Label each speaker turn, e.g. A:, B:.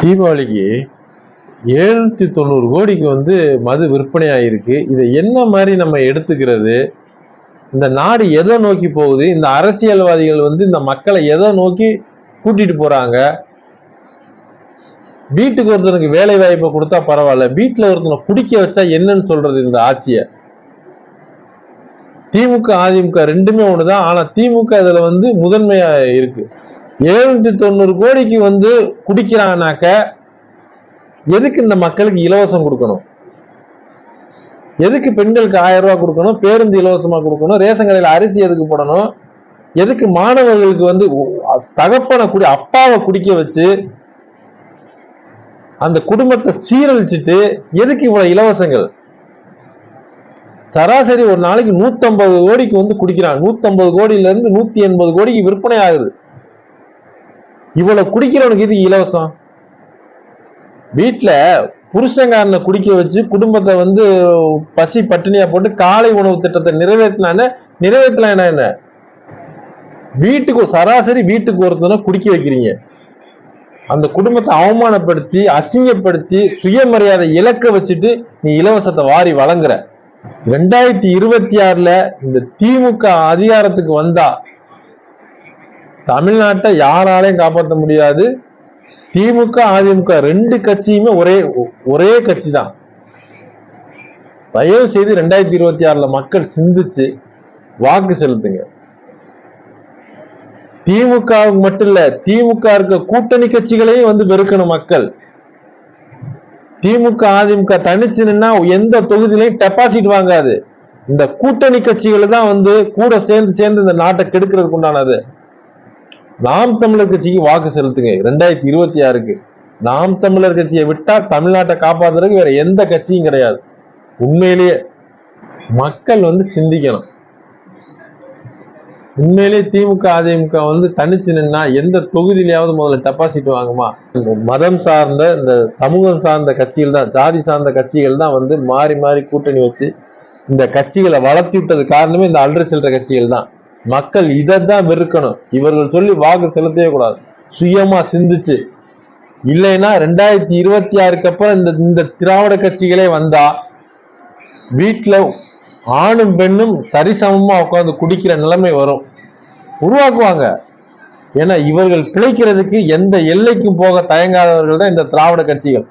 A: தீபாவளிக்கு 790 கோடிக்கு மது விற்பனை ஆயிருக்கு. இதை என்ன மாதிரி நம்ம எடுத்துக்கிறது? இந்த நாடு எதை நோக்கி போகுது? இந்த அரசியல்வாதிகள் இந்த மக்களை எதை நோக்கி கூட்டிட்டு போறாங்க? வீட்டுக்கு ஒருத்தனுக்கு வேலை வாய்ப்பை கொடுத்தா பரவாயில்ல, வீட்டுல ஒருத்தனை குடிக்க வச்சா என்னன்னு சொல்றது இந்த ஆட்சிய? திமுக அதிமுக ரெண்டுமே ஒண்ணுதான். ஆனா திமுக இதுல முதன்மையா இருக்கு. 790 கோடிக்கு குடிக்கிறானாக்க எதுக்கு இந்த மக்களுக்கு இலவசம் கொடுக்கணும்? எதுக்கு பெண்களுக்கு 1000 ரூபாய் கொடுக்கணும்? பேருந்து இலவசமா கொடுக்கணும்? ரேஷன் கடையில அரிசி எதுக்கு போடணும்? எதுக்கு மாணவர்களுக்கு தகப்பனை அப்பாவை குடிக்க வச்சு அந்த குடும்பத்தை சீரழிச்சிட்டு எதுக்கு இவ்வளவு இலவசங்கள்? சராசரி ஒரு நாளைக்கு 150 கோடிக்கு குடிக்கிறான். 150 கோடியில இருந்து 180 கோடிக்கு விற்பனை ஆகுது. இவ்வளவு குடிக்கிறவனுக்கு இது இலவசம். வீட்டுல புருஷங்காரனை குடிக்க வச்சு குடும்பத்தை பசி பட்டினியா போட்டு காலை உணவு திட்டத்தை நிறைவேற்றலாம். என்ன வீட்டுக்கு சராசரி வீட்டுக்கு ஒருத்தனை குடிக்க வைக்கிறீங்க. அந்த குடும்பத்தை அவமானப்படுத்தி அசிங்கப்படுத்தி சுயமரியாதை இழக்க வச்சுட்டு நீ இலவசத்தை வாரி வழங்குற. 2026ல இந்த திமுக அதிகாரத்துக்கு வந்தா தமிழ்நாட்டை யாராலையும் காப்பாற்ற முடியாது. திமுக அதிமுக ரெண்டு கட்சியுமே ஒரே கட்சி தான். தயவு செய்து 2026ல மக்கள் சிந்திச்சு வாக்கு செலுத்துங்க. திமுக மட்டும் இல்ல, திமுக இருக்க கூட்டணி கட்சிகளையும் வெறுக்கணும் மக்கள். திமுக அதிமுக தனிச்சு நின்னா எந்த தொகுதியிலையும் டெபாசிட் வாங்காது. இந்த கூட்டணி கட்சிகள் தான் கூட சேர்ந்து இந்த நாட்டை கெடுக்கிறதுக்கு உண்டானது. நாம் தமிழர் கட்சிக்கு வாக்கு செலுத்துங்க 2026க்கு. நாம் தமிழர் கட்சியை விட்டா தமிழ்நாட்டை காப்பாத்துறதுக்கு வேற எந்த கட்சியும் கிடையாது. உண்மையிலேயே மக்கள் சிந்திக்கணும். உண்மையிலேயே திமுக அதிமுக தனிச்சு நின்னா எந்த தொகுதியிலாவது முதல்ல டெபாசிட் வாங்குமா? மதம் சார்ந்த இந்த சமூகம் சார்ந்த கட்சிகள் தான், ஜாதி சார்ந்த கட்சிகள் தான் மாறி மாறி கூட்டணி வச்சு இந்த கட்சிகளை வளர்த்தி விட்டது காரணமே இந்த அல்ற சில்லற கட்சிகள் தான். மக்கள் இதைத்தான் வெறுக்கணும். இவர்கள் சொல்லி வாக்கு செலுத்தவே கூடாது. சுயமா சிந்திச்சு, இல்லைன்னா 2026க்கு அப்புறம் இந்த திராவிட கட்சிகளே வந்தா வீட்டுல ஆணும் பெண்ணும் சரிசமமா உட்கார்ந்து குடிக்கிற நிலைமை வரும், உருவாக்குவாங்க. ஏன்னா இவர்கள் பிழைக்கிறதுக்கு எந்த எல்லைக்கும் போக தயங்காதவர்கள் தான் இந்த திராவிட கட்சிகள்.